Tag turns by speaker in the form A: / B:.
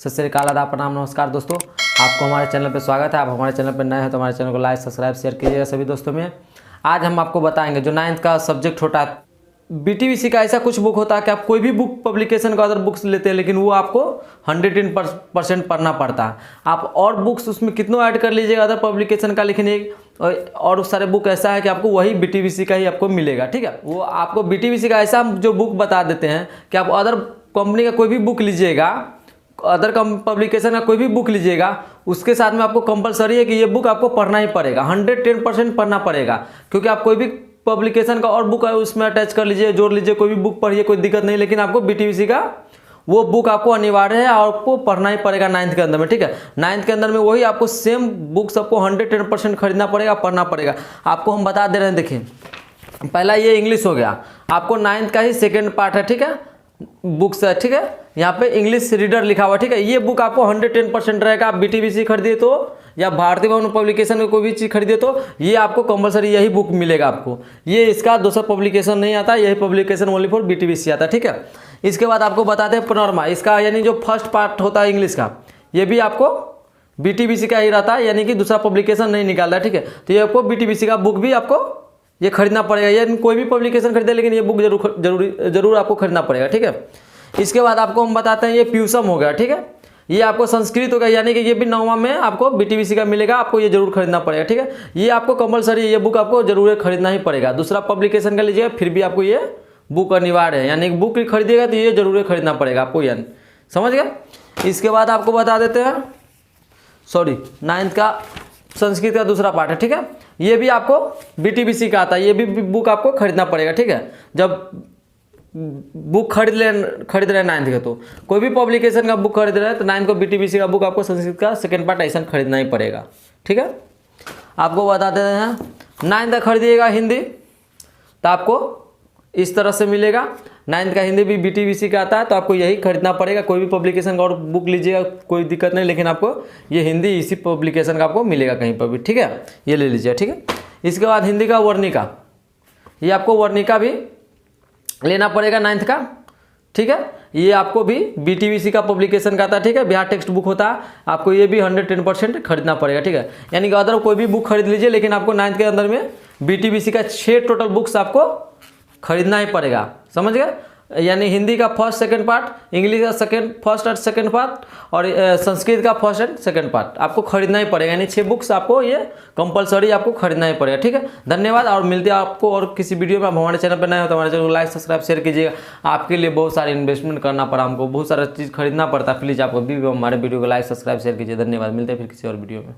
A: सत श्री अकाल, आदाब, प्रणाम, नमस्कार दोस्तों। आपको हमारे चैनल पर स्वागत है। आप हमारे चैनल पर नए हैं तो हमारे चैनल को लाइक सब्सक्राइब शेयर कीजिएगा सभी दोस्तों में। आज हम आपको बताएंगे जो 9th का सब्जेक्ट होता है बीटीबीसी का, ऐसा कुछ बुक होता है कि आप कोई भी बुक पब्लिकेशन का अदर बुक्स लेते हैं लेकिन वो आपको 110% पढ़ना पड़ता है। आप और बुक्स उसमें कितनों ऐड कर लीजिएगा अदर पब्लिकेशन का, लेकिन एक और उस सारे बुक ऐसा है कि आपको वही बीटीबीसी का ही आपको मिलेगा। ठीक है, वो आपको बीटीबीसी का ऐसा जो बुक बता देते हैं कि आप अदर कंपनी का कोई भी बुक लीजिएगा, अदर पब्लिकेशन का कोई भी बुक लीजिएगा, उसके साथ में आपको कंपलसरी है कि ये बुक आपको पढ़ना ही पड़ेगा, 110% पढ़ना पड़ेगा। क्योंकि आप कोई भी पब्लिकेशन का और बुक है उसमें अटैच कर लीजिए, जोड़ लीजिए, कोई भी बुक पढ़िए, कोई दिक्कत नहीं, लेकिन आपको बीटीबीसी का वो बुक आपको अनिवार्य है और आपको पढ़ना ही पड़ेगा 9th के अंदर में। ठीक है, 9th के अंदर में वही आपको सेम बुक्स आपको 110% खरीदना पड़ेगा, पढ़ना पड़ेगा। आपको हम बता दे रहे हैं, देखिए पहला ये इंग्लिश हो गया, आपको 9th का ही सेकेंड पार्ट है। ठीक है, बुक्स है, ठीक है, यहाँ पे इंग्लिश रीडर लिखा हुआ। ठीक है, ये बुक आपको 110% रहेगा। आप बीटीबीसी खरीदिए तो या भारतीय भवन पब्लिकेशन में कोई भी चीज़ खरीदिए तो ये आपको कंपलसरी यही बुक मिलेगा आपको। ये इसका दूसरा पब्लिकेशन नहीं आता, यही पब्लिकेशन ओनली फॉर बीटीबीसी आता है। ठीक है, इसके बाद आपको बताते हैं पनोरमा, इसका यानी जो फर्स्ट पार्ट होता है इंग्लिश का, ये भी आपको बीटीबीसी का ही रहता है, यानी कि दूसरा पब्लिकेशन नहीं निकालता है। ठीक है, तो ये आपको बीटीबीसी का बुक भी आपको ये खरीदना पड़ेगा। ये कोई भी पब्लिकेशन खरीदे लेकिन ये बुक जरूर आपको खरीदना पड़ेगा। ठीक है, इसके बाद आपको हम बताते हैं ये प्यूसम हो गया। ठीक है, ये आपको संस्कृत हो गया, यानी कि ये भी 9वां में आपको बीटीबीसी का मिलेगा, आपको ये जरूर खरीदना पड़ेगा। ठीक है, ये आपको कंपलसरी ये बुक आपको जरूर खरीदना ही पड़ेगा। दूसरा पब्लिकेशन का लीजिएगा फिर भी आपको ये बुक अनिवार्य है, यानी कि बुक खरीदिएगा तो ये जरूर खरीदना पड़ेगा आपको, यानी समझ गया। इसके बाद आपको बता देते हैं 9th का संस्कृत का दूसरा पार्ट है। ठीक है, ये भी आपको बीटीबीसी का आता है, ये भी बुक आपको खरीदना पड़ेगा। ठीक है, जब बुक खरीद रहे हैं 9th के, तो कोई भी पब्लिकेशन का बुक खरीद रहे हैं तो 9th को बीटीबीसी का बुक आपको संस्कृत का सेकेंड पार्ट ऐसा खरीदना ही पड़ेगा। ठीक है, आपको बता देते हैं 9th का खरीदिएगा हिंदी तो आपको इस तरह से मिलेगा। 9th का हिंदी भी बीटीबीसी का आता है तो आपको यही खरीदना पड़ेगा। कोई भी पब्लिकेशन का और बुक लीजिएगा कोई दिक्कत नहीं, लेकिन आपको ये हिंदी इसी पब्लिकेशन का आपको मिलेगा कहीं पर भी। ठीक है, ये ले लीजिए। ठीक है, इसके बाद हिंदी का वर्णिका, ये आपको वर्णिका भी लेना पड़ेगा 9th का। ठीक है, ये आपको भी बीटीबीसी का पब्लिकेशन का आता है। ठीक है, बिहार टेक्स्ट बुक होता है, आपको ये भी 110% खरीदना पड़ेगा। ठीक है, यानी कि अदर कोई भी बुक खरीद लीजिए लेकिन आपको 9th के अंदर में बीटीबीसी का 6 टोटल बुक्स आपको खरीदना ही पड़ेगा, समझ गए। यानी हिंदी का फर्स्ट सेकंड पार्ट, इंग्लिश का फर्स्ट और सेकंड पार्ट, और संस्कृत का फर्स्ट एंड सेकंड पार्ट आपको खरीदना ही पड़ेगा। यानी 6 बुक्स आपको ये कंपलसरी आपको खरीदना ही पड़ेगा। ठीक है, धन्यवाद, और मिलते हैं आपको और किसी वीडियो में। आप हमारे चैनल पर नए हो तो हमारे चैनल को लाइक सब्सक्राइब शेयर कीजिएगा। आपके लिए बहुत सारे इन्वेस्टमेंट करना पड़ा, हमको बहुत सारा चीज़ खरीदना पड़ता है, प्लीज़ आप अभी भी हमारे वीडियो को लाइक सब्सक्राइब शेयर कीजिए। धन्यवाद, मिलते हैं फिर किसी और वीडियो में।